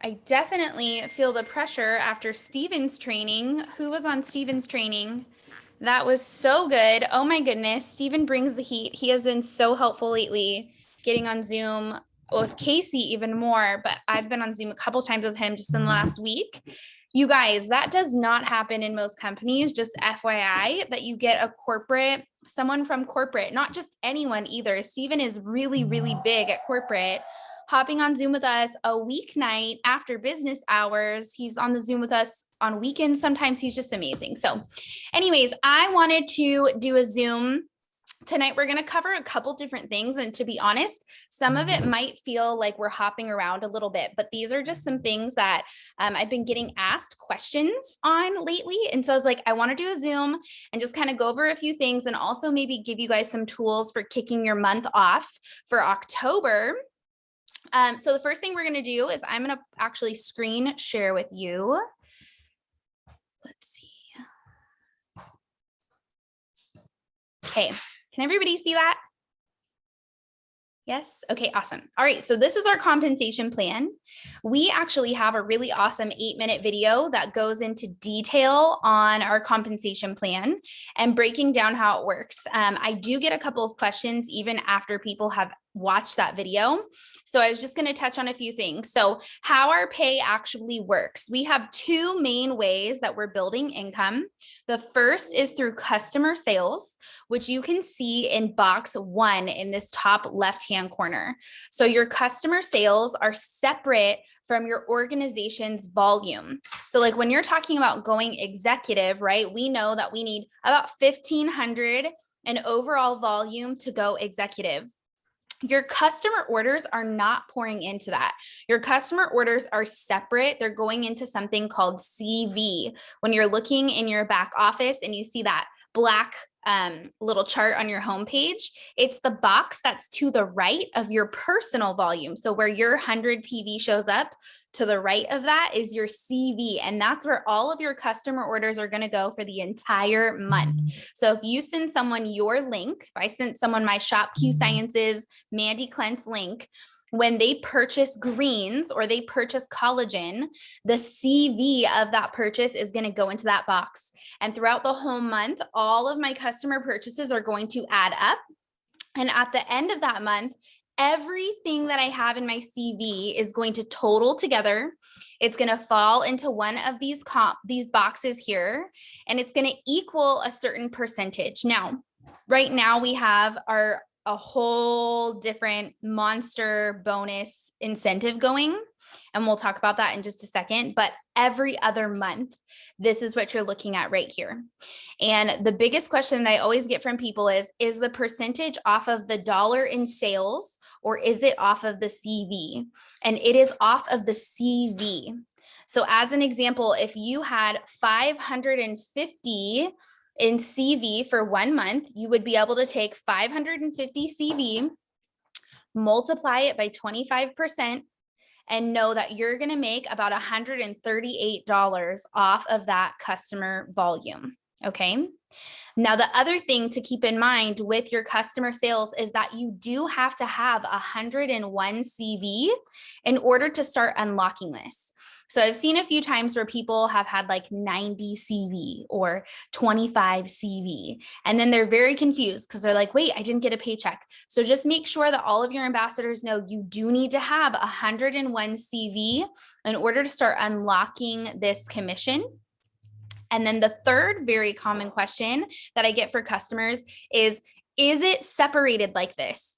I definitely feel the pressure after Steven's training. Who was on Steven's training? That was so good. Oh my goodness. Steven brings the heat. He has been so helpful lately, getting on Zoom with Casey even more, but I've been on Zoom a couple times with him just in the last week. You guys, that does not happen in most companies. Just FYI, that you get a corporate, someone from corporate, not just anyone either. Steven is really, really big at corporate, hopping on Zoom with us a weeknight after business hours. He's on the Zoom with us on weekends. Sometimes he's just amazing. So anyways, I wanted to do a Zoom tonight. We're going to cover a couple different things. And to be honest, some of it might feel like we're hopping around a little bit, but these are just some things that I've been getting asked questions on lately. And so I was like, I want to do a Zoom and just kind of go over a few things and also maybe give you guys some tools for kicking your month off for October. So the first thing we're going to do is I'm going to actually screen share with you. Let's see. Okay. Can everybody see that? Yes. Okay, awesome. All right. So this is our compensation plan. We actually have a really awesome 8-minute video that goes into detail on our compensation plan and breaking down how it works. I do get a couple of questions even after people have watched that video. So I was just going to touch on a few things. So how our pay actually works. We have two main ways that we're building income. The first is through customer sales, which you can see in box 1 in this top left-hand corner. So your customer sales are separate from your organization's volume. So like when you're talking about going executive, right, we know that we need about 1,500 in overall volume to go executive. Your customer orders are not pouring into that. Your customer orders are separate. They're going into something called CV. When you're looking in your back office and you see that black little chart on your homepage, it's the box that's to the right of your personal volume. So where your 100 PV shows up, to the right of that is your CV. And that's where all of your customer orders are going to go for the entire month. So if you send someone your link, if I sent someone my ShopQ Sciences Mandy Clance link, when they purchase greens or they purchase collagen, the CV of that purchase is going to go into that box. And throughout the whole month, all of my customer purchases are going to add up. And at the end of that month, everything that I have in my CV is going to total together. It's going to fall into one of these boxes here, and it's going to equal a certain percentage. Now, right now we have a whole different monster bonus incentive going, and we'll talk about that in just a second. But every other month, this is what you're looking at right here. And the biggest question that I always get from people is the percentage off of the dollar in sales, or is it off of the CV? And it is off of the CV. So as an example, if you had 550 in CV for 1 month, you would be able to take 550 CV, multiply it by 25%, and know that you're going to make about $138 off of that customer volume. Okay. Now, the other thing to keep in mind with your customer sales is that you do have to have 101 CV in order to start unlocking this. So I've seen a few times where people have had like 90 CV or 25 CV, and then they're very confused because they're like, wait, I didn't get a paycheck. So just make sure that all of your ambassadors know you do need to have 101 CV in order to start unlocking this commission. And then the third very common question that I get for customers is it separated like this?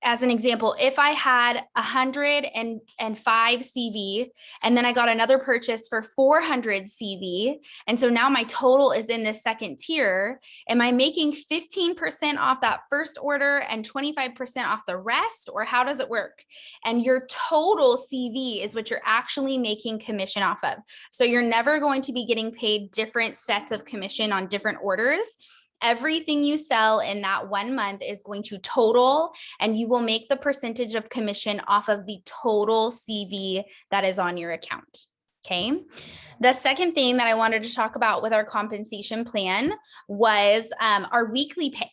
As an example, if I had 105 CV and then I got another purchase for 400 CV, and so now my total is in this second tier, am I making 15% off that first order and 25% off the rest, or how does it work? And your total CV is what you're actually making commission off of. So you're never going to be getting paid different sets of commission on different orders. Everything you sell in that 1 month is going to total, and you will make the percentage of commission off of the total CV that is on your account. Okay. The second thing that I wanted to talk about with our compensation plan was our weekly pay.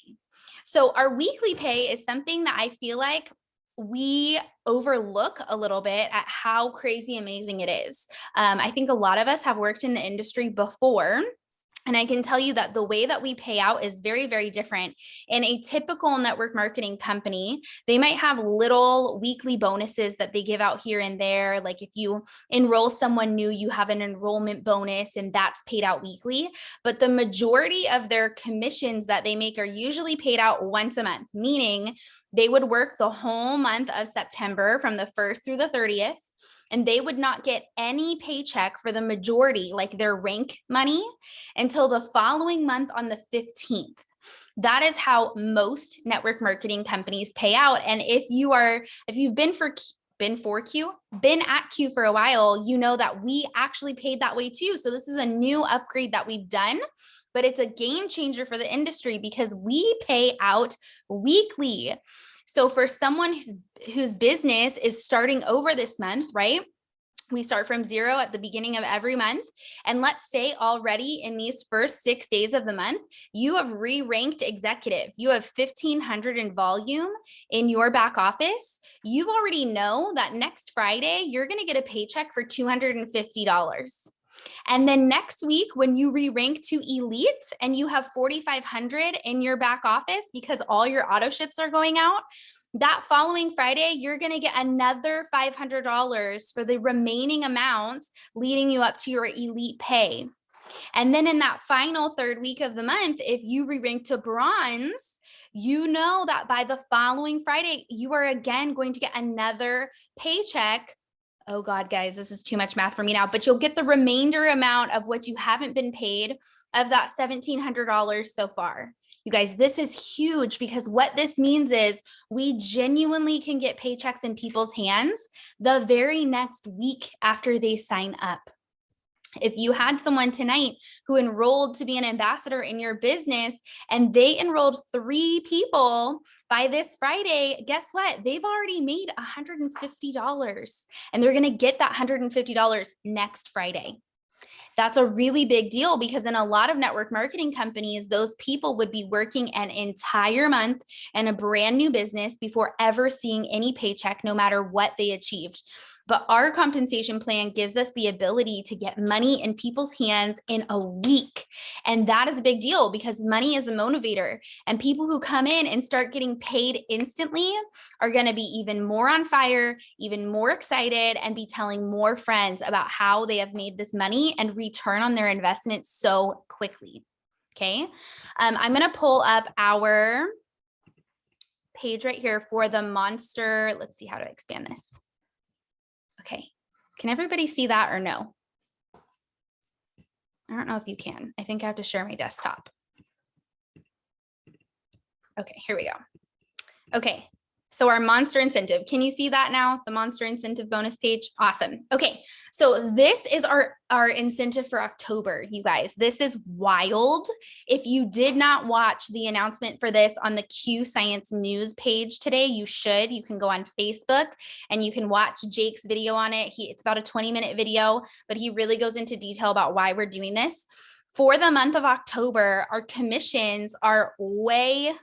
So our weekly pay is something that I feel like we overlook a little bit at how crazy amazing it is. I think a lot of us have worked in the industry before. And I can tell you that the way that we pay out is very, very different. In a typical network marketing company, they might have little weekly bonuses that they give out here and there. Like if you enroll someone new, you have an enrollment bonus and that's paid out weekly. But the majority of their commissions that they make are usually paid out once a month, meaning they would work the whole month of September from the 1st through the 30th. And they would not get any paycheck for the majority, like their rank money, until the following month on the 15th. That is how most network marketing companies pay out. And if you've been at Q for a while, you know that we actually paid that way too. So this is a new upgrade that we've done, but it's a game changer for the industry because we pay out weekly. So for someone whose business is starting over this month, right? We start from 0 at the beginning of every month. And let's say already in these first 6 days of the month, you have re-ranked executive. You have 1,500 in volume in your back office. You already know that next Friday, you're going to get a paycheck for $250. And then next week, when you re-rank to elite and you have 4,500 in your back office because all your auto ships are going out, that following Friday, you're going to get another $500 for the remaining amounts leading you up to your elite pay. And then in that final 3rd week of the month, if you re-rank to bronze, you know that by the following Friday, you are again going to get another paycheck. Oh God, guys, this is too much math for me now, but you'll get the remainder amount of what you haven't been paid of that $1,700 so far. You guys, this is huge because what this means is we genuinely can get paychecks in people's hands the very next week after they sign up. If you had someone tonight who enrolled to be an ambassador in your business and they enrolled 3 people by this Friday, guess what? They've already made $150 and they're going to get that $150 next Friday. That's a really big deal because in a lot of network marketing companies, those people would be working an entire month in a brand new business before ever seeing any paycheck, no matter what they achieved. But our compensation plan gives us the ability to get money in people's hands in a week. And that is a big deal because money is a motivator. And people who come in and start getting paid instantly are going to be even more on fire, even more excited, and be telling more friends about how they have made this money and return on their investment so quickly. Okay. I'm going to pull up our page right here for the Monster. Let's see how to expand this. Okay, can everybody see that or no? I don't know if you can. I think I have to share my desktop. Okay, here we go. Okay, so our Monster incentive. Can you see that now? The Monster incentive bonus page? Awesome. Okay, so this is our incentive for October, you guys. This is wild. If you did not watch the announcement for this on the Q Science news page today, you should. You can go on Facebook and you can watch Jake's video on it. It's about a 20-minute video, but he really goes into detail about why we're doing this. For the month of October, our commissions are way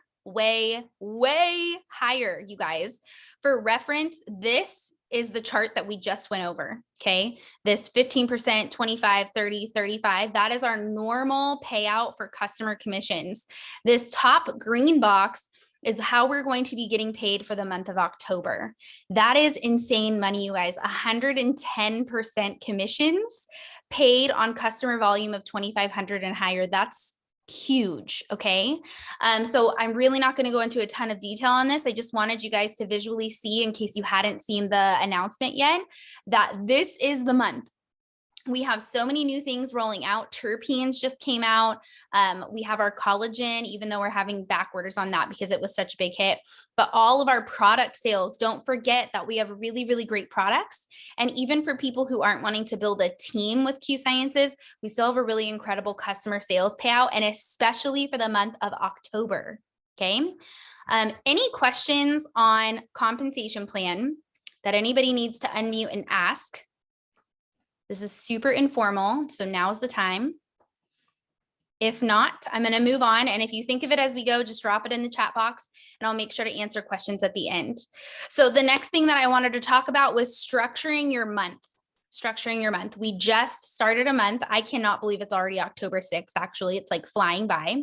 higher, you guys. For reference, this is the chart that we just went over. Okay. This 15%, 25, 30, 35, that is our normal payout for customer commissions. This top green box is how we're going to be getting paid for the month of October. That is insane money, you guys. 110% commissions paid on customer volume of 2,500 and higher. That's huge. Okay. So I'm really not going to go into a ton of detail on this. I just wanted you guys to visually see, in case you hadn't seen the announcement yet, that this is the month. We have so many new things rolling out. Terpenes just came out. We have our collagen, even though we're having back orders on that because it was such a big hit. But all of our product sales, don't forget that we have really, really great products. And even for people who aren't wanting to build a team with Q Sciences, we still have a really incredible customer sales payout, and especially for the month of October. Okay. Any questions on compensation plan that anybody needs to unmute and ask? This is super informal, so now's the time. If not, I'm going to move on. And if you think of it as we go, just drop it in the chat box and I'll make sure to answer questions at the end. So the next thing that I wanted to talk about was structuring your month. Structuring your month. We just started a month. I cannot believe it's already October 6th. Actually, it's like flying by.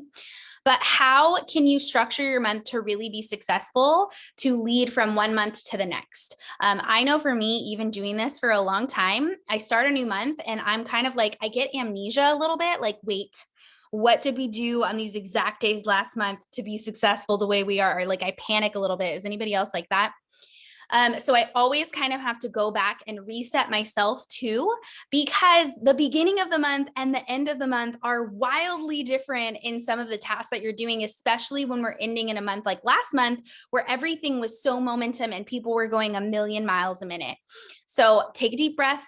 But how can you structure your month to really be successful, to lead from one month to the next? I know for me, even doing this for a long time, I start a new month and I'm kind of like, I get amnesia a little bit, like, wait, what did we do on these exact days last month to be successful the way we are? Or like I panic a little bit. Is anybody else like that? So I always kind of have to go back and reset myself too, because the beginning of the month and the end of the month are wildly different in some of the tasks that you're doing, especially when we're ending in a month like last month, where everything was so momentum and people were going a million miles a minute. So take a deep breath.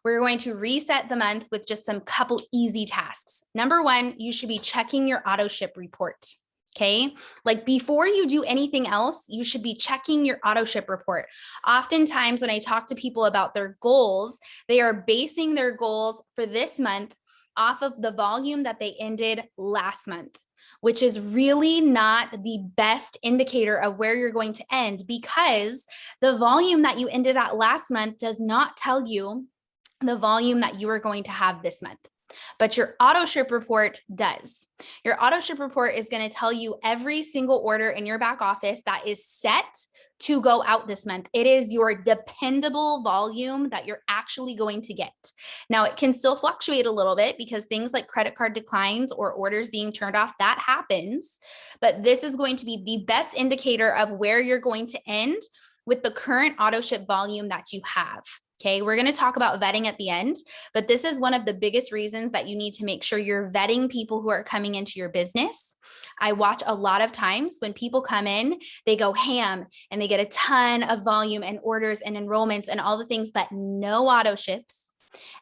We're going to reset the month with just some couple easy tasks. Number one, you should be checking your auto ship report. Okay. Like before you do anything else, you should be checking your auto ship report. Oftentimes when I talk to people about their goals, they are basing their goals for this month off of the volume that they ended last month, which is really not the best indicator of where you're going to end, because the volume that you ended at last month does not tell you the volume that you are going to have this month. But your auto ship report does. Your auto ship report is going to tell you every single order in your back office that is set to go out this month. It is your dependable volume that you're actually going to get. Now, it can still fluctuate a little bit because things like credit card declines or orders being turned off, that happens. But this is going to be the best indicator of where you're going to end with the current auto ship volume that you have. Okay, we're going to talk about vetting at the end, but this is one of the biggest reasons that you need to make sure you're vetting people who are coming into your business. I watch a lot of times when people come in, they go ham and they get a ton of volume and orders and enrollments and all the things, but no auto ships.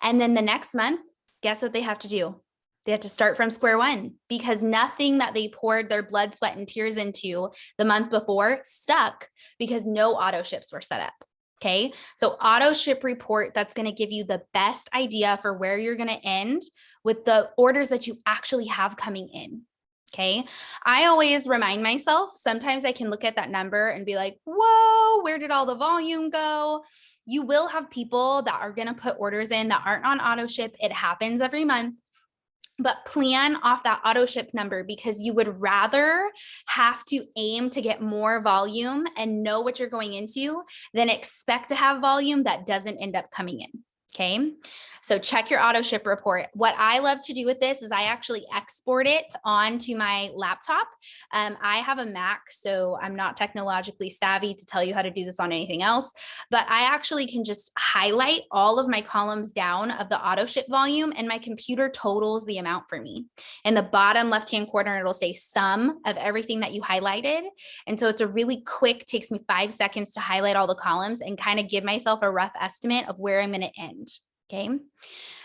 And then the next month, guess what they have to do? They have to start from square one, because nothing that they poured their blood, sweat, and tears into the month before stuck because no auto ships were set up. Okay, so auto ship report, that's going to give you the best idea for where you're going to end with the orders that you actually have coming in. Okay, I always remind myself, sometimes I can look at that number and be like, whoa, where did all the volume go? You will have people that are going to put orders in that aren't on auto ship. It happens every month. But plan off that auto ship number, because you would rather have to aim to get more volume and know what you're going into than expect to have volume that doesn't end up coming in. Okay, so check your auto ship report. What I love to do with this is I actually export it onto my laptop. I have a Mac, so I'm not technologically savvy to tell you how to do this on anything else, but I actually can just highlight all of my columns down of the auto ship volume, and my computer totals the amount for me. In the bottom left-hand corner, it'll say sum of everything that you highlighted. And so it's a really quick, takes me 5 seconds to highlight all the columns and kind of give myself a rough estimate of where I'm going to end. Okay.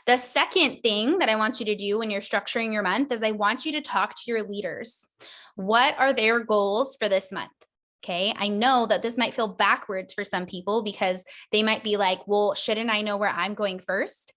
The second thing that I want you to do when you're structuring your month is I want you to talk to your leaders. What are their goals for this month? Okay. I know that this might feel backwards for some people because they might be like, well, shouldn't I know where I'm going first?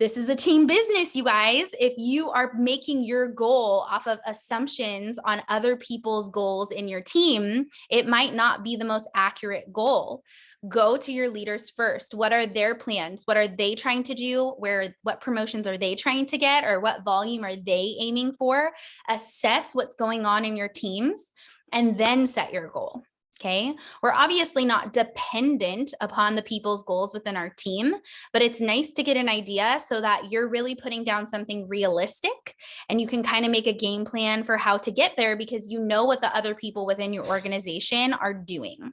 This is a team business, you guys. If you are making your goal off of assumptions on other people's goals in your team, it might not be the most accurate goal. Go to your leaders first. What are their plans? What are they trying to do? What promotions are they trying to get? Or what volume are they aiming for? Assess what's going on in your teams and then set your goal. Okay, we're obviously not dependent upon the people's goals within our team, but it's nice to get an idea so that you're really putting down something realistic and you can kind of make a game plan for how to get there, because you know what the other people within your organization are doing.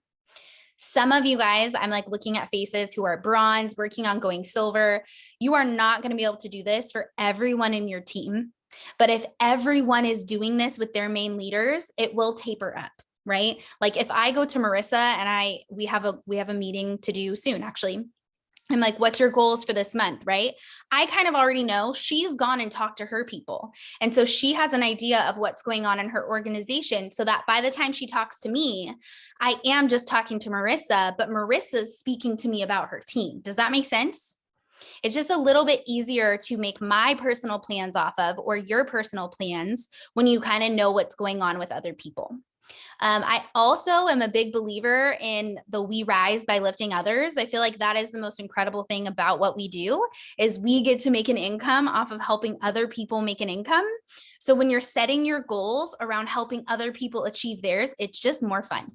Some of you guys, I'm like looking at faces who are bronze, working on going silver. You are not going to be able to do this for everyone in your team. But if everyone is doing this with their main leaders, it will taper up. Right? Like if I go to Marissa and we have a meeting to do soon, actually. I'm like, what's your goals for this month? Right? I kind of already know she's gone and talked to her people. And so she has an idea of what's going on in her organization, so that by the time she talks to me, I am just talking to Marissa, but Marissa's speaking to me about her team. Does that make sense? It's just a little bit easier to make my personal plans off of, or your personal plans, when you kind of know what's going on with other people. I also am a big believer in the We Rise by lifting others. I feel like that is the most incredible thing about what we do, is we get to make an income off of helping other people make an income. So when you're setting your goals around helping other people achieve theirs, it's just more fun.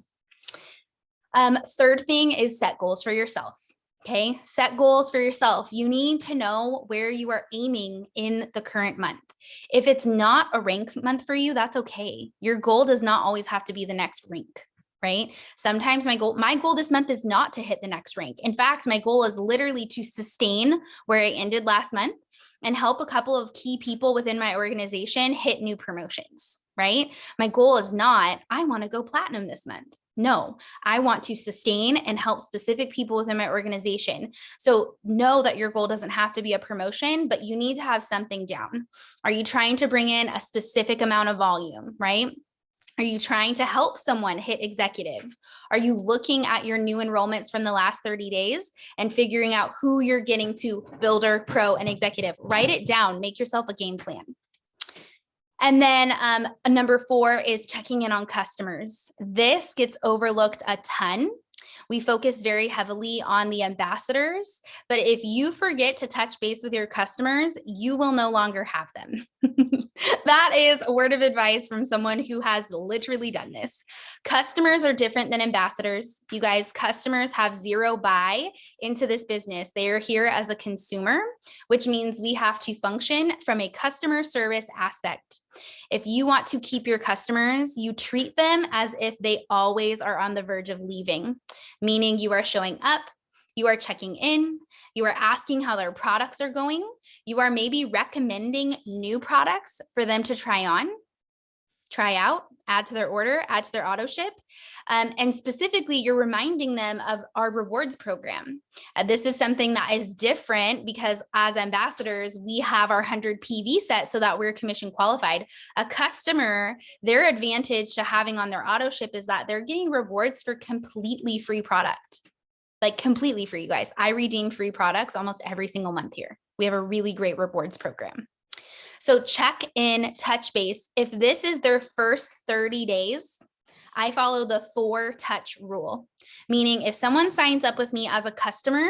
Third thing is set goals for yourself. Okay, set goals for yourself. You need to know where you are aiming in the current month. If it's not a rank month for you, that's okay. Your goal does not always have to be the next rank, right? Sometimes my goal this month is not to hit the next rank. In fact, my goal is literally to sustain where I ended last month and help a couple of key people within my organization hit new promotions, right? My goal is not, I want to go platinum this month. No, I want to sustain and help specific people within my organization. So know that your goal doesn't have to be a promotion, but you need to have something down. Are you trying to bring in a specific amount of volume, right? Are you trying to help someone hit executive? Are you looking at your new enrollments from the last 30 days and figuring out who you're getting to builder, pro, and executive? Write it down, make yourself a game plan. And then number 4 is checking in on customers. This gets overlooked a ton. We focus very heavily on the ambassadors, but if you forget to touch base with your customers, you will no longer have them. That is a word of advice from someone who has literally done this. Customers are different than ambassadors. You guys, customers have zero buy into this business. They are here as a consumer, which means we have to function from a customer service aspect. If you want to keep your customers, you treat them as if they always are on the verge of leaving, meaning you are showing up, you are checking in, you are asking how their products are going, you are maybe recommending new products for them to try on, try out, add to their order, add to their auto ship. And specifically, you're reminding them of our rewards program. This is something that is different because as ambassadors, we have our 100 PV set so that we're commission qualified. A customer, their advantage to having on their auto ship is that they're getting rewards for completely free product. Like completely free, you guys. I redeem free products almost every single month here. We have a really great rewards program. So check in, touch base. If this is their first 30 days, I follow the 4-touch rule, meaning if someone signs up with me as a customer,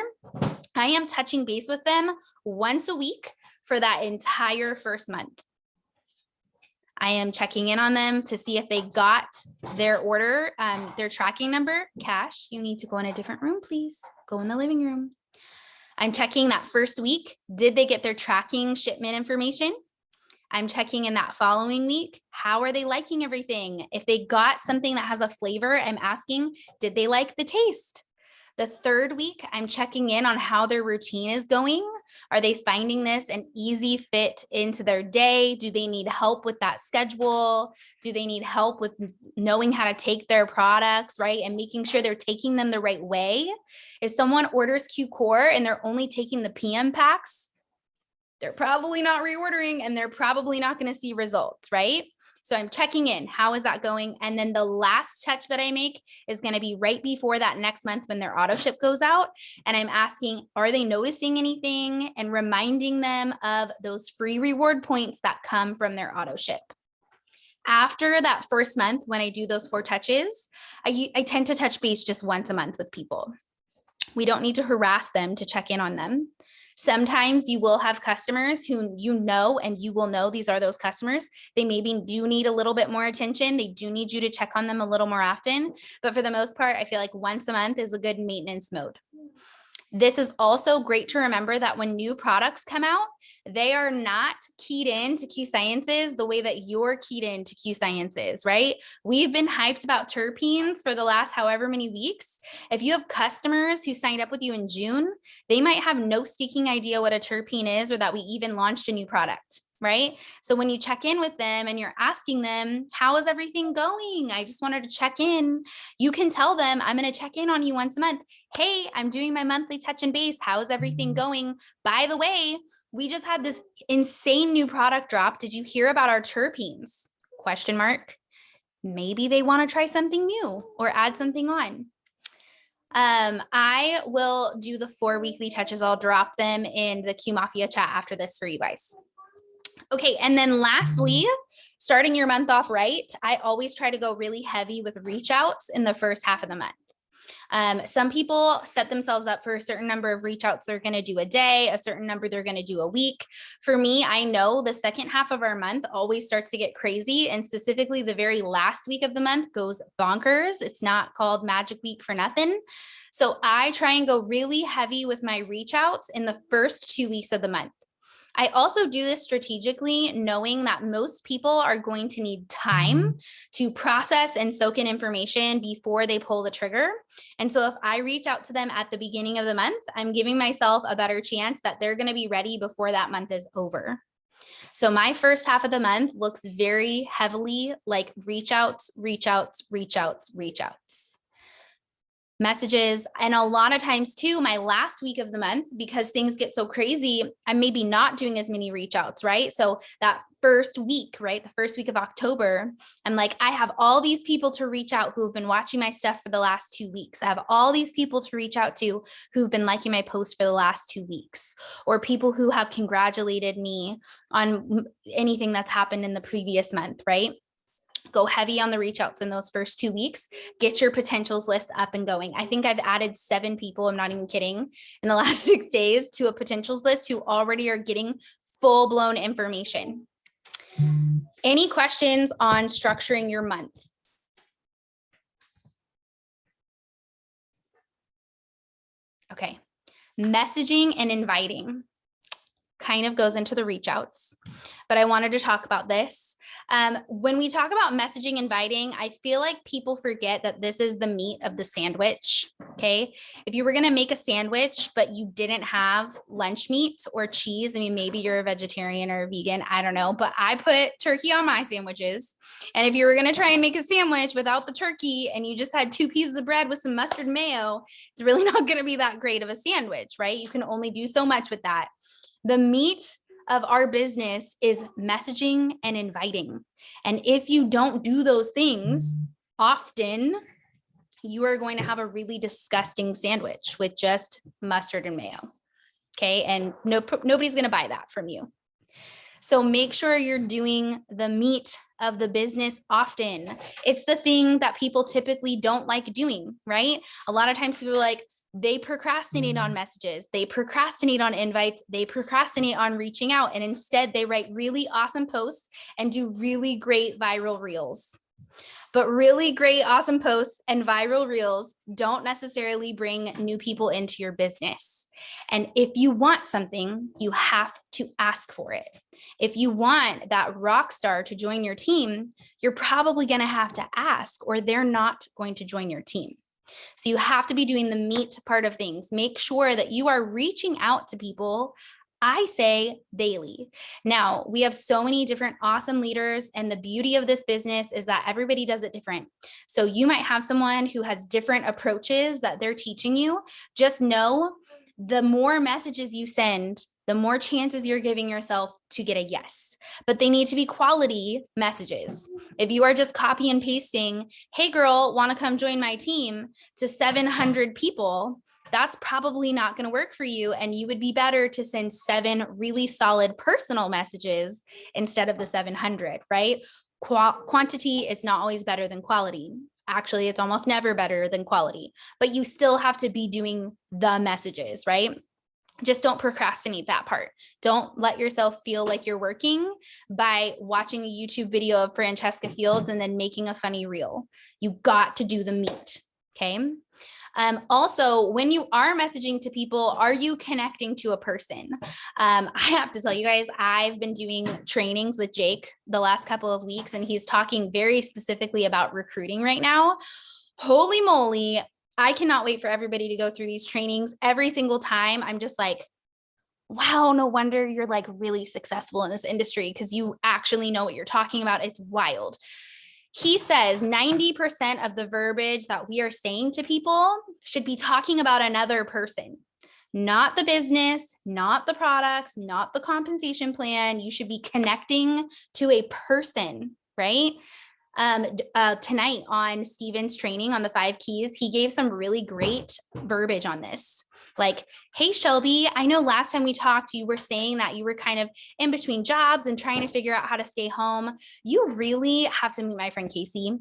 I am touching base with them once a week for that entire first month. I am checking in on them to see if they got their order, their tracking number. Cash, you need to go in a different room, please. Go in the living room. I'm checking that first week. Did they get their tracking shipment information? I'm checking in that following week. How are they liking everything? If they got something that has a flavor, I'm asking, did they like the taste? The third week, I'm checking in on how their routine is going. Are they finding this an easy fit into their day? Do they need help with that schedule? Do they need help with knowing how to take their products, right? And making sure they're taking them the right way. If someone orders Q Core and they're only taking the PM packs, they're probably not reordering and they're probably not going to see results, right? So I'm checking in. How is that going? And then the last touch that I make is going to be right before that next month when their auto ship goes out. And I'm asking, are they noticing anything? And reminding them of those free reward points that come from their auto ship. After that first month, when I do those 4 touches, I tend to touch base just once a month with people. We don't need to harass them to check in on them. Sometimes you will have customers who you know, and you will know these are those customers. They maybe do need a little bit more attention. They do need you to check on them a little more often. But for the most part, I feel like once a month is a good maintenance mode. This is also great to remember that when new products come out, they are not keyed into Q Sciences the way that you're keyed into Q Sciences, right? We've been hyped about terpenes for the last however many weeks. If you have customers who signed up with you in June, they might have no stinking idea what a terpene is or that we even launched a new product, right? So when you check in with them and you're asking them, how is everything going? I just wanted to check in. You can tell them, I'm going to check in on you once a month. Hey, I'm doing my monthly touch and base. How is everything going? By the way, we just had this insane new product drop. Did you hear about our terpenes? Question mark. Maybe they want to try something new or add something on. I will do the 4 weekly touches. I'll drop them in the Q Mafia chat after this for you guys. Okay. And then lastly, starting your month off right, I always try to go really heavy with reach outs in the first half of the month. Some people set themselves up for a certain number of reach outs they're going to do a day, a certain number they're going to do a week. For me, I know the second half of our month always starts to get crazy, and specifically the very last week of the month goes bonkers. It's not called Magic Week for nothing. So I try and go really heavy with my reach outs in the first 2 weeks of the month. I also do this strategically, knowing that most people are going to need time to process and soak in information before they pull the trigger. And so if I reach out to them at the beginning of the month, I'm giving myself a better chance that they're going to be ready before that month is over. So my first half of the month looks very heavily like reach outs, reach outs, reach outs, reach outs. Messages. And a lot of times too, my last week of the month, because things get so crazy, I'm maybe not doing as many reach outs, right? So that first week, right? The first week of October, I'm like, I have all these people to reach out who've been watching my stuff for the last 2 weeks. I have all these people to reach out to who've been liking my post for the last 2 weeks, or people who have congratulated me on anything that's happened in the previous month, right? Go heavy on the reach outs in those first 2 weeks, get your potentials list up and going. I think I've added 7 people, I'm not even kidding, in the last 6 days to a potentials list who already are getting full blown information. Any questions on structuring your month? Okay. Messaging and inviting kind of goes into the reach outs, but I wanted to talk about this. When we talk about messaging, inviting, I feel like people forget that this is the meat of the sandwich. Okay. If you were going to make a sandwich, but you didn't have lunch meat or cheese, I mean, maybe you're a vegetarian or a vegan, I don't know, but I put turkey on my sandwiches. And if you were going to try and make a sandwich without the turkey and you just had 2 pieces of bread with some mustard and mayo, it's really not going to be that great of a sandwich, right? You can only do so much with that. The meat of our business is messaging and inviting. And if you don't do those things often, you are going to have a really disgusting sandwich with just mustard and mayo. Okay. And nobody's going to buy that from you. So make sure you're doing the meat of the business often. It's the thing that people typically don't like doing, right? A lot of times people are like, they procrastinate on messages, they procrastinate on invites, they procrastinate on reaching out, and instead they write really awesome posts and do really great viral reels. But really great, awesome posts and viral reels don't necessarily bring new people into your business. And if you want something, you have to ask for it. If you want that rock star to join your team, you're probably going to have to ask, or they're not going to join your team. So you have to be doing the meat part of things. Make sure that you are reaching out to people, I say, daily. Now, we have so many different awesome leaders, and the beauty of this business is that everybody does it different. So you might have someone who has different approaches that they're teaching you. Just know the more messages you send, the more chances you're giving yourself to get a yes. But they need to be quality messages. If you are just copy and pasting, hey girl, want to come join my team, to 700 people, that's probably not going to work for you. And you would be better to send 7 really solid personal messages instead of the 700, right? Quantity is not always better than quality. Actually, it's almost never better than quality, but you still have to be doing the messages, right? Just don't procrastinate that part. Don't let yourself feel like you're working by watching a YouTube video of Francesca Fields and then making a funny reel. You got to do the meat. Okay. Also, when you are messaging to people, are you connecting to a person? I have to tell you guys, I've been doing trainings with Jake the last couple of weeks, and he's talking very specifically about recruiting right now. Holy moly. I cannot wait for everybody to go through these trainings. Every single time I'm just like, wow, no wonder you're like really successful in this industry, because you actually know what you're talking about. It's wild. He says 90% of the verbiage that we are saying to people should be talking about another person, not the business, not the products, not the compensation plan. You should be connecting to a person, right? Tonight on Steven's training on the 5 keys, he gave some really great verbiage on this. Like, hey, Shelby, I know last time we talked, you were saying that you were kind of in between jobs and trying to figure out how to stay home. You really have to meet my friend Casey.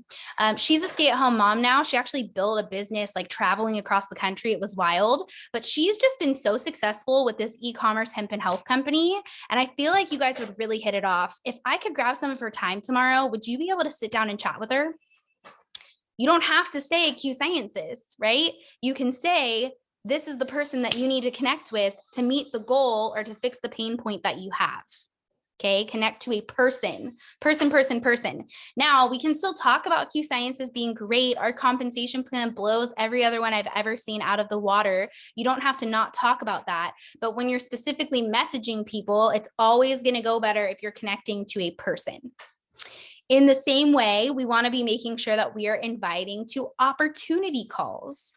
She's a stay-at-home mom now. She actually built a business like traveling across the country. It was wild, but she's just been so successful with this e-commerce hemp and health company. And I feel like you guys would really hit it off. If I could grab some of her time tomorrow, would you be able to sit down and chat with her? You don't have to say Q Sciences, right? You can say, this is the person that you need to connect with to meet the goal or to fix the pain point that you have. Okay, connect to a person. Now we can still talk about Q Sciences being great. Our compensation plan blows every other one I've ever seen out of the water. You don't have to not talk about that. But when you're specifically messaging people, it's always going to go better if you're connecting to a person. In the same way, we want to be making sure that we are inviting to opportunity calls.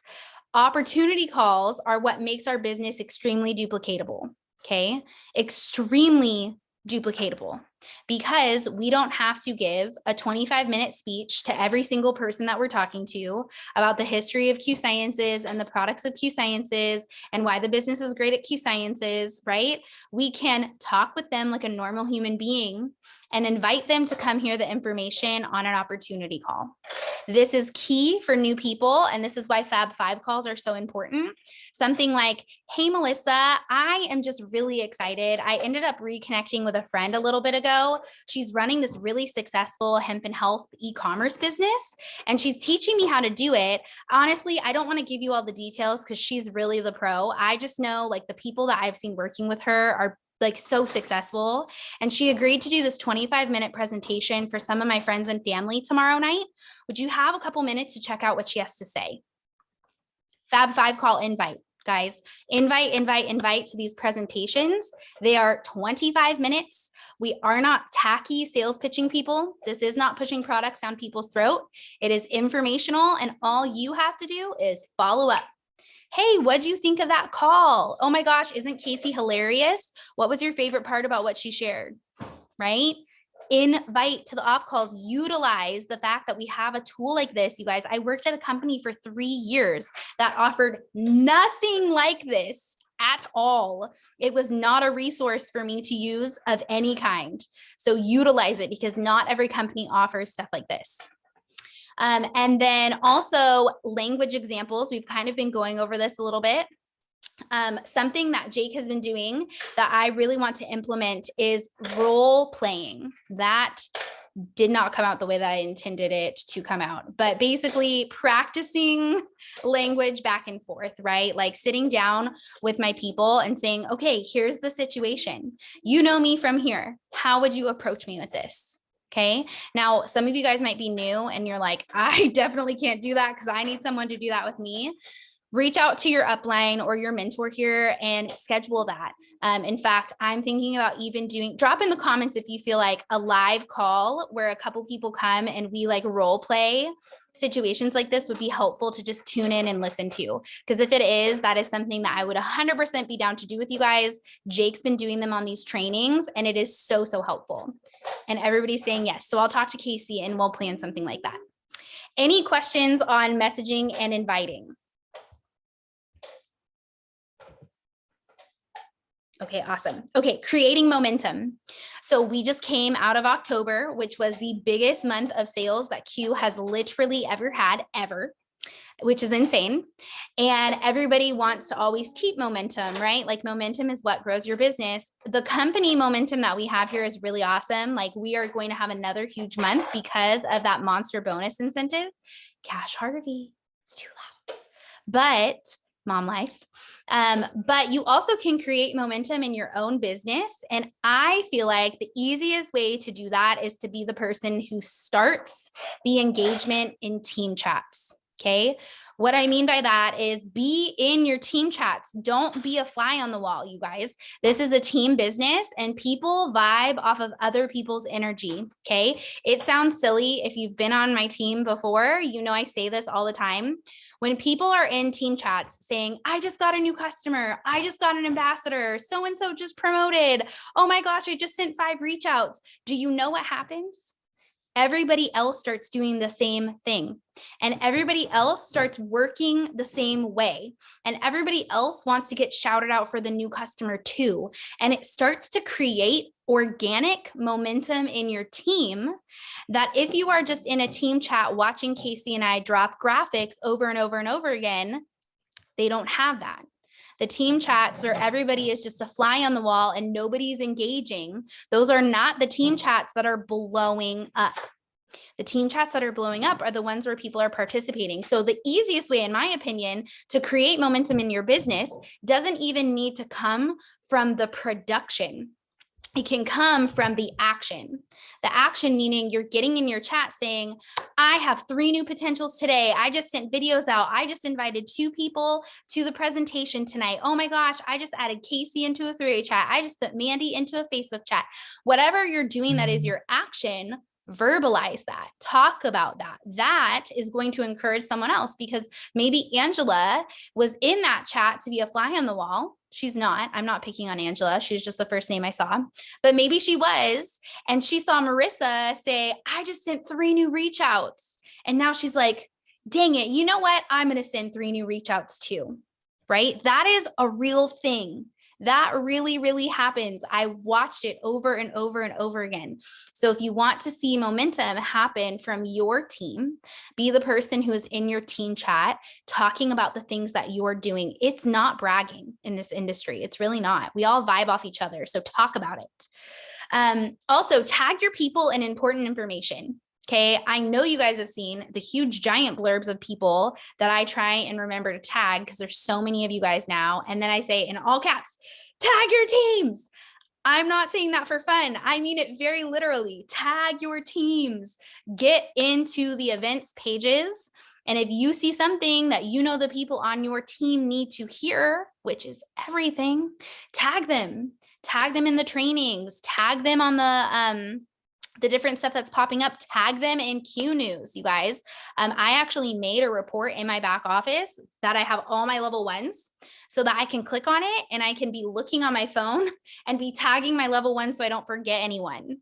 Opportunity calls are what makes our business extremely duplicatable, okay? Extremely duplicatable, because we don't have to give a 25-minute speech to every single person that we're talking to about the history of Q Sciences and the products of Q Sciences and why the business is great at Q Sciences, right? We can talk with them like a normal human being and invite them to come hear the information on an opportunity call. This is key for new people, and this is why Fab 5 calls are so important. Something like, hey, Melissa, I am just really excited. I ended up reconnecting with a friend a little bit ago. She's running this really successful hemp and health e-commerce business, and she's teaching me how to do it. Honestly, I don't want to give you all the details because she's really the pro. I just know like the people that I've seen working with her are like so successful. And she agreed to do this 25-minute presentation for some of my friends and family tomorrow night. Would you have a couple minutes to check out what she has to say? Fab 5 call invite, guys. Invite to these presentations. They are 25 minutes. We are not tacky sales pitching people. This is not pushing products down people's throat. It is informational, and all you have to do is follow up. Hey, what do you think of that call? Oh my gosh, isn't Casey hilarious? What was your favorite part about what she shared? Right? Invite to the op calls. Utilize the fact that we have a tool like this, you guys. I worked at a company for 3 years that offered nothing like this at all. It was not a resource for me to use of any kind. So utilize it, because not every company offers stuff like this. And then also language examples. We've kind of been going over this a little bit. Something that Jake has been doing that I really want to implement is role playing. That did not come out the way that I intended it to come out, but basically practicing language back and forth, right? Like sitting down with my people and saying, okay, here's the situation. You know me from here. How would you approach me with this? Okay. Now, some of you guys might be new and you're like, I definitely can't do that because I need someone to do that with me. Reach out to your upline or your mentor here and schedule that. In fact, I'm thinking about even drop in the comments if you feel like a live call where a couple people come and we like role play situations like this would be helpful to just tune in and listen to. Because if it is, that is something that I would 100% be down to do with you guys. Jake's been doing them on these trainings and it is so, so helpful. And everybody's saying yes. So I'll talk to Casey and we'll plan something like that. Any questions on messaging and inviting? Okay, awesome. Okay, creating momentum. So we just came out of October, which was the biggest month of sales that Q has literally ever had, which is insane. And everybody wants to always keep momentum, right? Like momentum is what grows your business. The company momentum that we have here is really awesome. Like we are going to have another huge month because of that monster bonus incentive. Cash Harvey, it's too loud. But mom life. But you also can create momentum in your own business. And I feel like the easiest way to do that is to be the person who starts the engagement in team chats. Okay. What I mean by that is be in your team chats. Don't be a fly on the wall, you guys. This is a team business and people vibe off of other people's energy. Okay. It sounds silly. If you've been on my team before, you know, I say this all the time. When people are in team chats saying, I just got a new customer, I just got an ambassador, so-and-so just promoted. Oh my gosh, I just sent 5 reach outs. Do you know what happens? everybody else starts doing the same thing. And everybody else starts working the same way. And everybody else wants to get shouted out for the new customer too. And it starts to create organic momentum in your team that if you are just in a team chat watching Casey and I drop graphics over and over and over again, they don't have that. The team chats where everybody is just a fly on the wall and nobody's engaging, those are not the team chats that are blowing up. The team chats that are blowing up are the ones where people are participating. So the easiest way, in my opinion, to create momentum in your business doesn't even need to come from the production. It can come from the action. The action meaning you're getting in your chat saying, I have 3 new potentials today. I just sent videos out. I just invited 2 people to the presentation tonight. Oh my gosh, I just added Casey into a 3-way chat. I just put Mandy into a Facebook chat. Whatever you're doing that is your action, verbalize that, talk about that. That is going to encourage someone else, because maybe Angela was in that chat to be a fly on the wall. She's not. I'm not picking on Angela. She's just the first name I saw, but maybe she was. And she saw Marissa say, I just sent 3 new reach outs. And now she's like, dang it. You know what? I'm going to send 3 new reach outs too. Right? That is a real thing. That really, really happens. I've watched it over and over and over again. So if you want to see momentum happen from your team, be the person who is in your team chat talking about the things that you're doing. It's not bragging in this industry. It's really not. We all vibe off each other. So talk about it. Also, tag your people in important information. Okay, I know you guys have seen the huge giant blurbs of people that I try and remember to tag because there's so many of you guys now. And then I say in all caps, tag your teams. I'm not saying that for fun. I mean it very literally. Tag your teams. Get into the events pages. And if you see something that you know the people on your team need to hear, which is everything, tag them. Tag them in the trainings. Tag them on the different stuff that's popping up, tag them in Q News, you guys. I actually made a report in my back office that I have all my level 1s so that I can click on it and I can be looking on my phone and be tagging my level 1 so I don't forget anyone.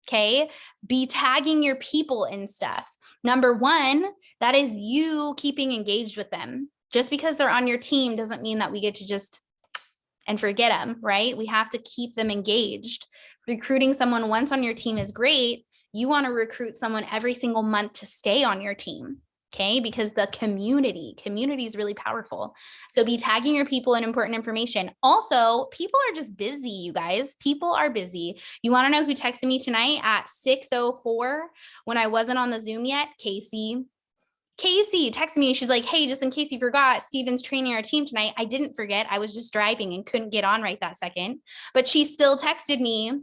Okay. Be tagging your people in stuff. Number 1, that is you keeping engaged with them. Just because they're on your team doesn't mean that we get to just and forget them, right? We have to keep them engaged. Recruiting someone once on your team is great. You want to recruit someone every single month to stay on your team, okay? Because the community is really powerful. So be tagging your people in important information. Also, people are just busy, you guys. People are busy. You want to know who texted me tonight at 6:04 when I wasn't on the Zoom yet? Casey texted me. She's like, hey, just in case you forgot, Steven's training our team tonight. I didn't forget. I was just driving and couldn't get on right that second. But she still texted me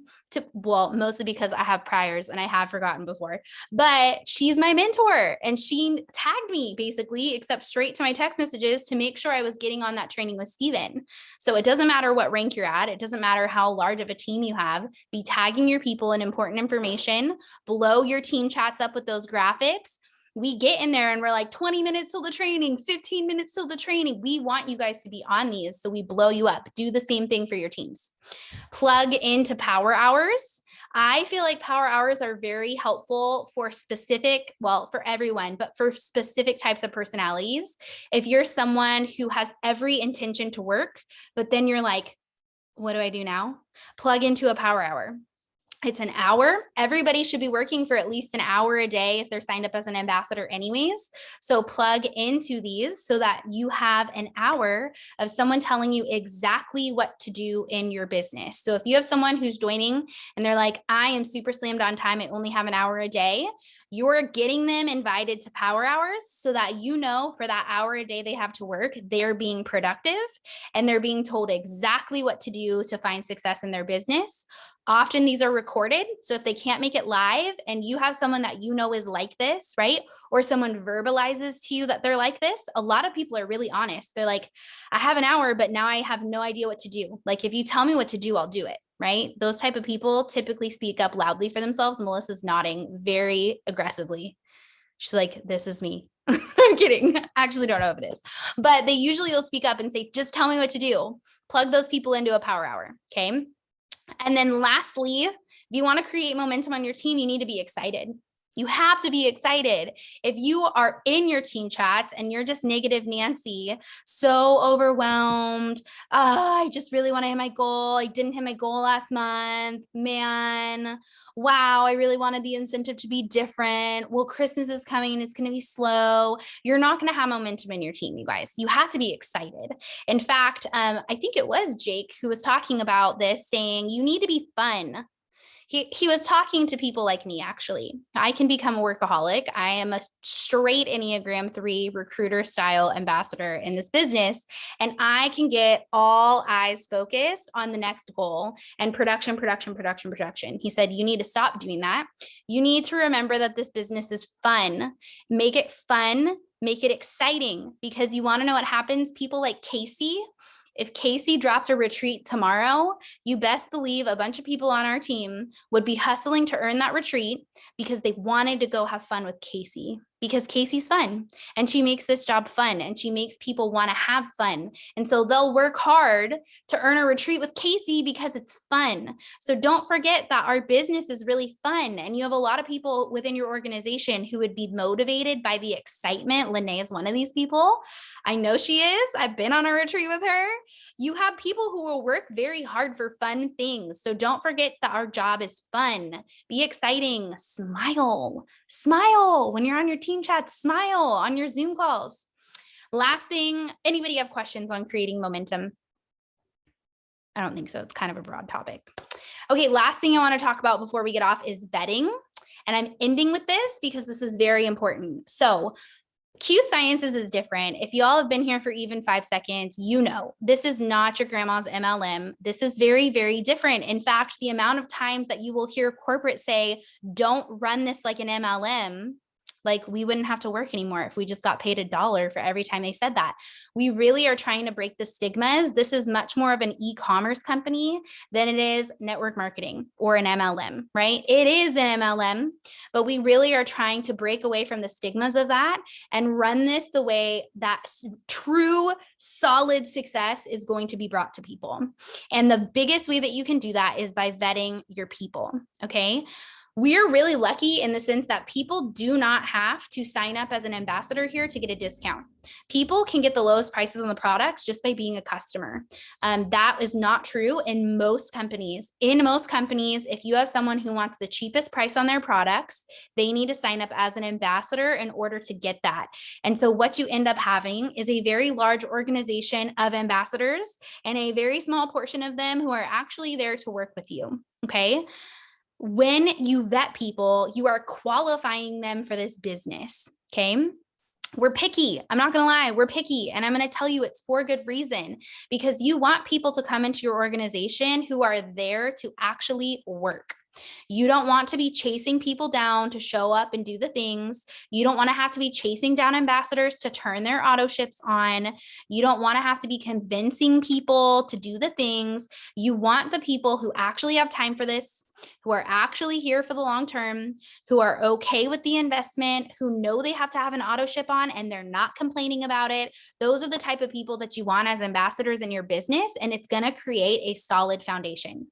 well, mostly because I have priors and I have forgotten before. But she's my mentor. And she tagged me basically, except straight to my text messages to make sure I was getting on that training with Steven. So it doesn't matter what rank you're at. It doesn't matter how large of a team you have. Be tagging your people in important information. Blow your team chats up with those graphics. We get in there and we're like 20 minutes till the training, 15 minutes till the training. We want you guys to be on these. So we blow you up. Do the same thing for your teams. Plug into power hours. I feel like power hours are very helpful for specific, well, for everyone, but for specific types of personalities. If you're someone who has every intention to work, but then you're like, what do I do now? Plug into a power hour. It's an hour. Everybody should be working for at least an hour a day if they're signed up as an ambassador anyways. So plug into these so that you have an hour of someone telling you exactly what to do in your business. So if you have someone who's joining and they're like, I am super slammed on time, I only have an hour a day, you're getting them invited to power hours so that you know for that hour a day they have to work, they're being productive and they're being told exactly what to do to find success in their business. Often these are recorded. So if they can't make it live and you have someone that you know is like this, right? Or someone verbalizes to you that they're like this, a lot of people are really honest. They're like, I have an hour, but now I have no idea what to do. Like if you tell me what to do, I'll do it, right? Those type of people typically speak up loudly for themselves. Melissa's nodding very aggressively. She's like, this is me. I'm kidding. I actually don't know if it is, but they usually will speak up and say, just tell me what to do. Plug those people into a power hour, okay? And then lastly, if you want to create momentum on your team, you need to be excited. You have to be excited. If you are in your team chats and you're just negative Nancy, so overwhelmed, I just really want to hit my goal. I didn't hit my goal last month. Man, wow, I really wanted the incentive to be different. Well, Christmas is coming and it's going to be slow. You're not going to have momentum in your team, you guys. You have to be excited. In fact, I think it was Jake who was talking about this, saying you need to be fun. He was talking to people like me, actually. I can become a workaholic. I am a straight Enneagram 3 recruiter style ambassador in this business, and I can get all eyes focused on the next goal and production, production, production, production. He said, you need to stop doing that. You need to remember that this business is fun. Make it fun, make it exciting, because you want to know what happens. People like Casey, if Casey dropped a retreat tomorrow, you best believe a bunch of people on our team would be hustling to earn that retreat because they wanted to go have fun with Casey, because Casey's fun and she makes this job fun and she makes people want to have fun. And so they'll work hard to earn a retreat with Casey because it's fun. So don't forget that our business is really fun, and you have a lot of people within your organization who would be motivated by the excitement. Lene is one of these people. I know she is. I've been on a retreat with her. You have people who will work very hard for fun things. So don't forget that our job is fun. Be exciting. Smile. Smile when you're on your team chat. Smile on your Zoom calls. Last thing, anybody have questions on creating momentum? I don't think so. It's kind of a broad topic. Okay, last thing I want to talk about before we get off is vetting. And I'm ending with this because this is very important. So Q Sciences is different. If y'all have been here for even 5 seconds, you know, this is not your grandma's MLM. This is very, very different. In fact, the amount of times that you will hear corporate say, don't run this like an MLM, like we wouldn't have to work anymore if we just got paid $1 for every time they said that. We really are trying to break the stigmas. This is much more of an e-commerce company than it is network marketing or an MLM, right? It is an MLM, but we really are trying to break away from the stigmas of that and run this the way that true, solid success is going to be brought to people. And the biggest way that you can do that is by vetting your people, okay? We're really lucky in the sense that people do not have to sign up as an ambassador here to get a discount. People can get the lowest prices on the products just by being a customer. That is not true in most companies. In most companies, if you have someone who wants the cheapest price on their products, they need to sign up as an ambassador in order to get that. And so what you end up having is a very large organization of ambassadors and a very small portion of them who are actually there to work with you, okay? When you vet people, you are qualifying them for this business, okay? We're picky. I'm not going to lie. We're picky. And I'm going to tell you it's for good reason, because you want people to come into your organization who are there to actually work. You don't want to be chasing people down to show up and do the things. You don't want to have to be chasing down ambassadors to turn their auto ships on. You don't want to have to be convincing people to do the things. You want the people who actually have time for this, who are actually here for the long term, who are okay with the investment, who know they have to have an auto ship on and they're not complaining about it. Those are the type of people that you want as ambassadors in your business, and it's going to create a solid foundation.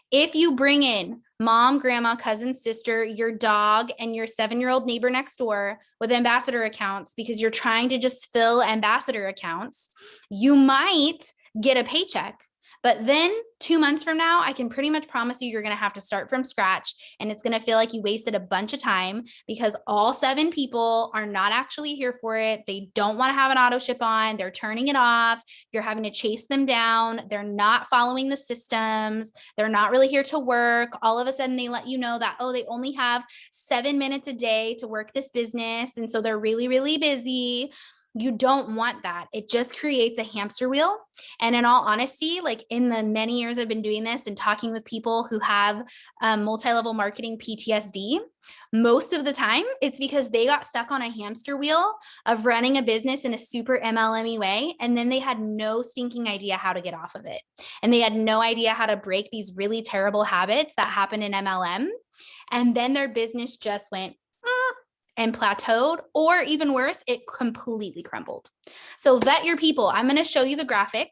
If you bring in mom, grandma, cousin, sister, your dog, and your 7-year-old neighbor next door with ambassador accounts because you're trying to just fill ambassador accounts, you might get a paycheck. But then 2 months from now, I can pretty much promise you're going to have to start from scratch, and it's going to feel like you wasted a bunch of time because all 7 people are not actually here for it. They don't want to have an auto ship on. They're turning it off. You're having to chase them down. They're not following the systems. They're not really here to work. All of a sudden they let you know that, oh, they only have 7 minutes a day to work this business. And so they're really, really busy. You don't want that. It just creates a hamster wheel. And in all honesty, like in the many years I've been doing this and talking with people who have multi-level marketing PTSD, most of the time it's because they got stuck on a hamster wheel of running a business in a super MLM-y way. And then they had no stinking idea how to get off of it. And they had no idea how to break these really terrible habits that happen in MLM. And then their business just went and plateaued, or even worse, it completely crumbled. So vet your people. I'm going to show you the graphic.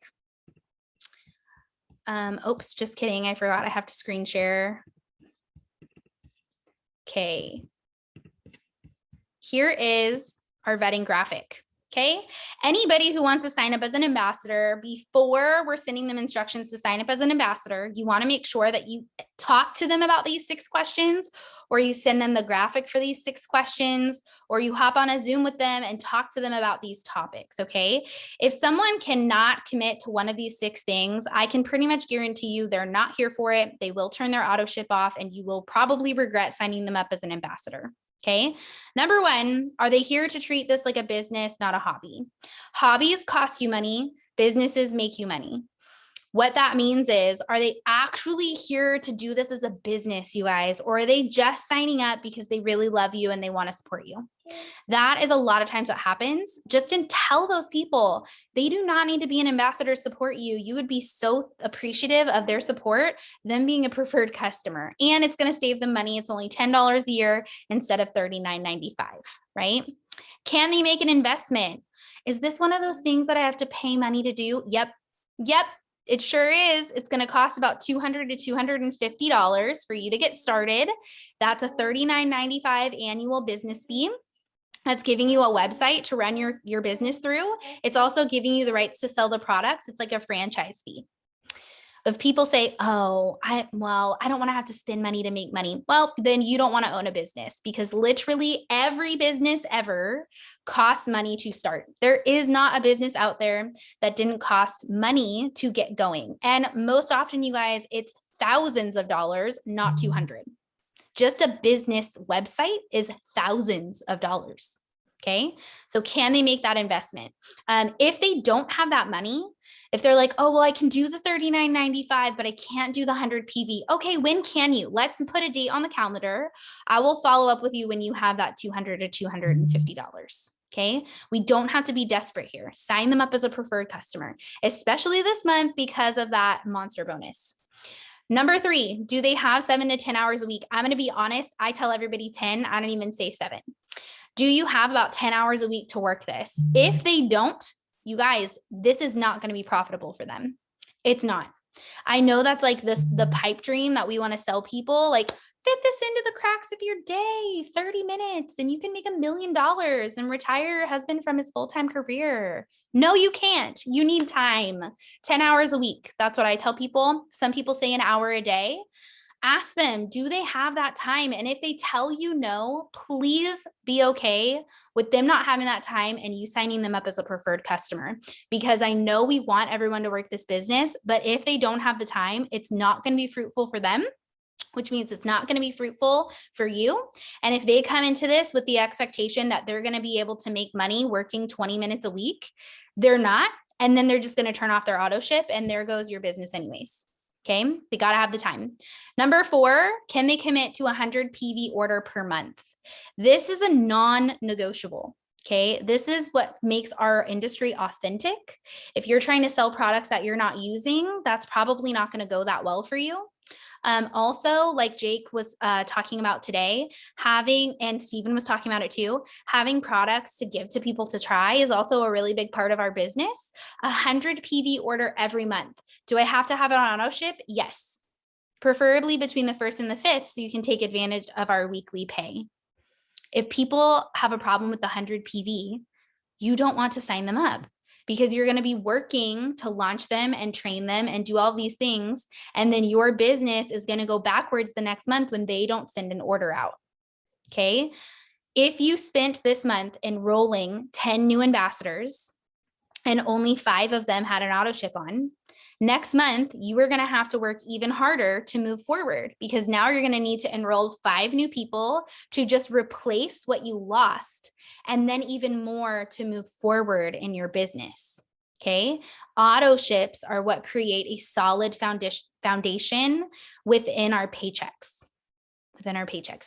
Oops, just kidding. I forgot I have to screen share. Okay. here is our vetting graphic. Okay. Anybody who wants to sign up as an ambassador, before we're sending them instructions to sign up as an ambassador, you want to make sure that you talk to them about these 6 questions, or you send them the graphic for these 6 questions, or you hop on a Zoom with them and talk to them about these topics. Okay. If someone cannot commit to one of these 6 things, I can pretty much guarantee you they're not here for it. They will turn their auto ship off, and you will probably regret signing them up as an ambassador. Okay. Number 1, are they here to treat this like a business, not a hobby? Hobbies cost you money. Businesses make you money. What that means is, are they actually here to do this as a business, you guys, or are they just signing up because they really love you and they want to support you? That is a lot of times what happens. Just tell those people they do not need to be an ambassador to support you. You would be so appreciative of their support, them being a preferred customer, and it's going to save them money. It's only $10 a year instead of $39.95, right? Can they make an investment? Is this one of those things that I have to pay money to do? Yep. It sure is. It's going to cost about $200 to $250 for you to get started. That's a $39.95 annual business fee. That's giving you a website to run your business through. It's also giving you the rights to sell the products. It's like a franchise fee. If people say, oh, I don't want to have to spend money to make money. Well, then you don't want to own a business, because literally every business ever costs money to start. There is not a business out there that didn't cost money to get going. And most often, you guys, it's thousands of dollars, not 200. Just a business website is thousands of dollars. Okay. So can they make that investment? If they don't have that money, if they're like, oh, well, I can do the $39.95, but I can't do the 100 PV. Okay, when can you? Let's put a date on the calendar. I will follow up with you when you have that $200 to $250. Okay. We don't have to be desperate here. Sign them up as a preferred customer, especially this month because of that monster bonus. Number 3, do they have 7 to 10 hours a week? I'm going to be honest. I tell everybody 10. I don't even say 7. Do you have about 10 hours a week to work this? If they don't, you guys, this is not going to be profitable for them. It's not. I know that's like the pipe dream that we want to sell people, like fit this into the cracks of your day, 30 minutes, and you can make $1 million and retire your husband from his full-time career. No, you can't. You need time. 10 hours a week. That's what I tell people. Some people say an hour a day. Ask them, do they have that time? And if they tell you no, please be okay with them not having that time and you signing them up as a preferred customer. Because I know we want everyone to work this business, but if they don't have the time, it's not going to be fruitful for them, which means it's not going to be fruitful for you. And if they come into this with the expectation that they're going to be able to make money working 20 minutes a week, they're not. And then they're just going to turn off their auto ship and there goes your business anyways. Okay, they got to have the time. Number 4, can they commit to 100 PV order per month? This is a non-negotiable. Okay, this is what makes our industry authentic. If you're trying to sell products that you're not using, that's probably not going to go that well for you. Also, like Jake was talking about today, and Stephen was talking about it too, having products to give to people to try is also a really big part of our business. 100 PV order every month. Do I have to have it on auto ship? Yes. Preferably between the 1st and the 5th, so you can take advantage of our weekly pay. If people have a problem with the 100 PV, you don't want to sign them up, because you're going to be working to launch them and train them and do all these things. And then your business is going to go backwards the next month when they don't send an order out. Okay. If you spent this month enrolling 10 new ambassadors and only 5 of them had an auto ship on, next month, you are going to have to work even harder to move forward, because now you're going to need to enroll 5 new people to just replace what you lost, and then even more to move forward in your business. Okay. Auto ships are what create a solid foundation within our paychecks.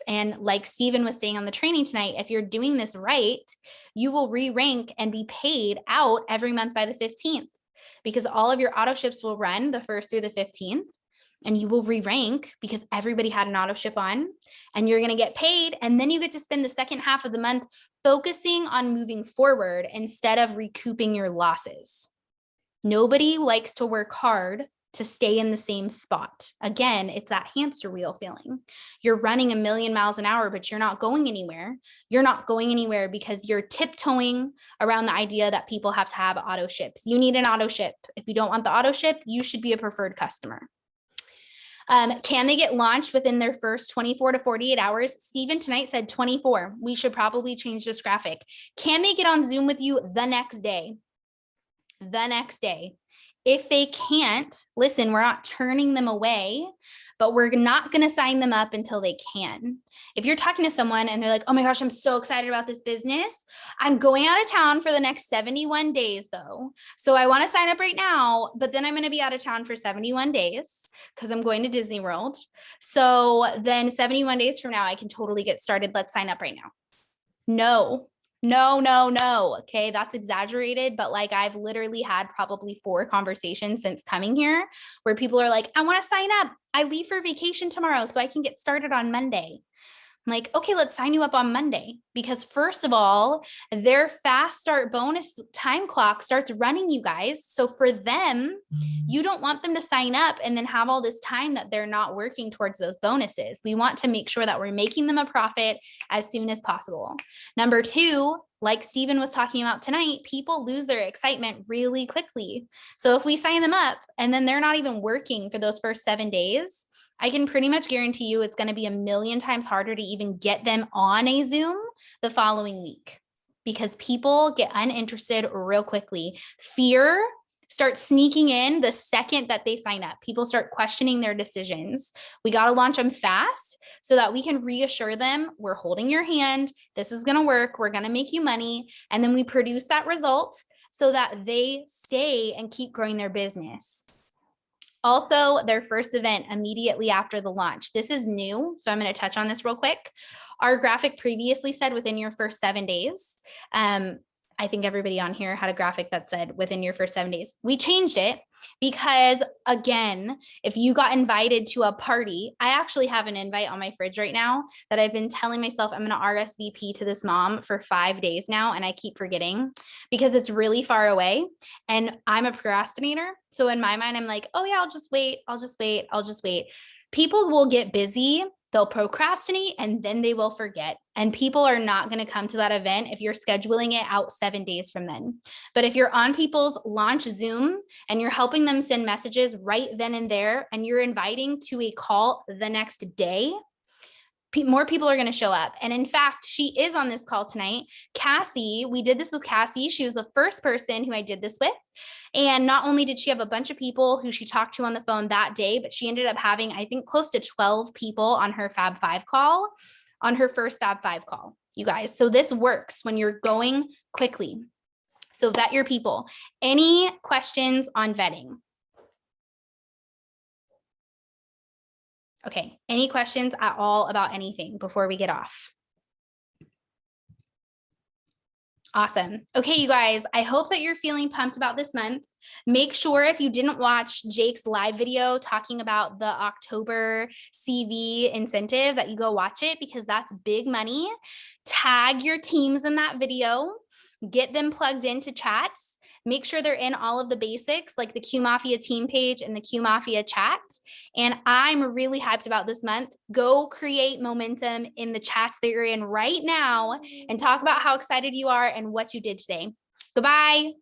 And like Stephen was saying on the training tonight, if you're doing this right, you will re-rank and be paid out every month by the 15th, because all of your auto ships will run the 1st through the 15th. And you will re-rank because everybody had an auto ship on, and you're going to get paid. And then you get to spend the second half of the month focusing on moving forward instead of recouping your losses. Nobody likes to work hard to stay in the same spot. Again, it's that hamster wheel feeling. You're running 1,000,000 miles an hour, but you're not going anywhere. You're not going anywhere because you're tiptoeing around the idea that people have to have auto ships. You need an auto ship. If you don't want the auto ship, you should be a preferred customer. Can they get launched within their first 24 to 48 hours? Steven tonight said 24. We should probably change this graphic. Can they get on Zoom with you the next day? The next day. If they can't, listen, we're not turning them away, but we're not going to sign them up until they can. If you're talking to someone and they're like, oh my gosh, I'm so excited about this business. I'm going out of town for the next 71 days though. So I want to sign up right now, but then I'm going to be out of town for 71 days because I'm going to Disney World. So then 71 days from now, I can totally get started. Let's sign up right now. No. Okay. That's exaggerated, but like I've literally had probably 4 conversations since coming here where people are like, I want to sign up. I leave for vacation tomorrow so I can get started on Monday. I'm like, okay, let's sign you up on Monday because first of all, their fast start bonus time clock starts running, you guys. So for them, you don't want them to sign up and then have all this time that they're not working towards those bonuses. We want to make sure that we're making them a profit as soon as possible. Number 2, like Steven was talking about tonight, people lose their excitement really quickly. So if we sign them up and then they're not even working for those first 7 days, I can pretty much guarantee you it's going to be 1,000,000 times harder to even get them on a Zoom the following week because people get uninterested real quickly. Fear starts sneaking in the second that they sign up. People start questioning their decisions. We got to launch them fast so that we can reassure them we're holding your hand. This is going to work. We're going to make you money. And then we produce that result so that they stay and keep growing their business. Also, their first event immediately after the launch. This is new, so I'm going to touch on this real quick. Our graphic previously said within your first 7 days. I think everybody on here had a graphic that said within your first 7 days. We changed it because, again, if you got invited to a party, I actually have an invite on my fridge right now that I've been telling myself I'm going to RSVP to this mom for 5 days now, and I keep forgetting because it's really far away, and I'm a procrastinator. So in my mind, I'm like, oh yeah, I'll just wait. People will get busy. They'll procrastinate and then they will forget. And people are not going to come to that event if you're scheduling it out 7 days from then. But if you're on people's launch Zoom and you're helping them send messages right then and there, and you're inviting to a call the next day, more people are going to show up. And in fact, she is on this call tonight. Cassie, we did this with Cassie. She was the first person who I did this with. And not only did she have a bunch of people who she talked to on the phone that day, but she ended up having, I think, close to 12 people on her Fab 5 call, on her first Fab 5 call, you guys. So this works when you're going quickly. So vet your people. Any questions on vetting? Okay, any questions at all about anything before we get off? Awesome. Okay, you guys, I hope that you're feeling pumped about this month. Make sure if you didn't watch Jake's live video talking about the October CV incentive that you go watch it because that's big money. Tag your teams in that video, get them plugged into chats. Make sure they're in all of the basics like the Q Mafia team page and the Q Mafia chat. And I'm really hyped about this month. Go create momentum in the chats that you're in right now and talk about how excited you are and what you did today. Goodbye.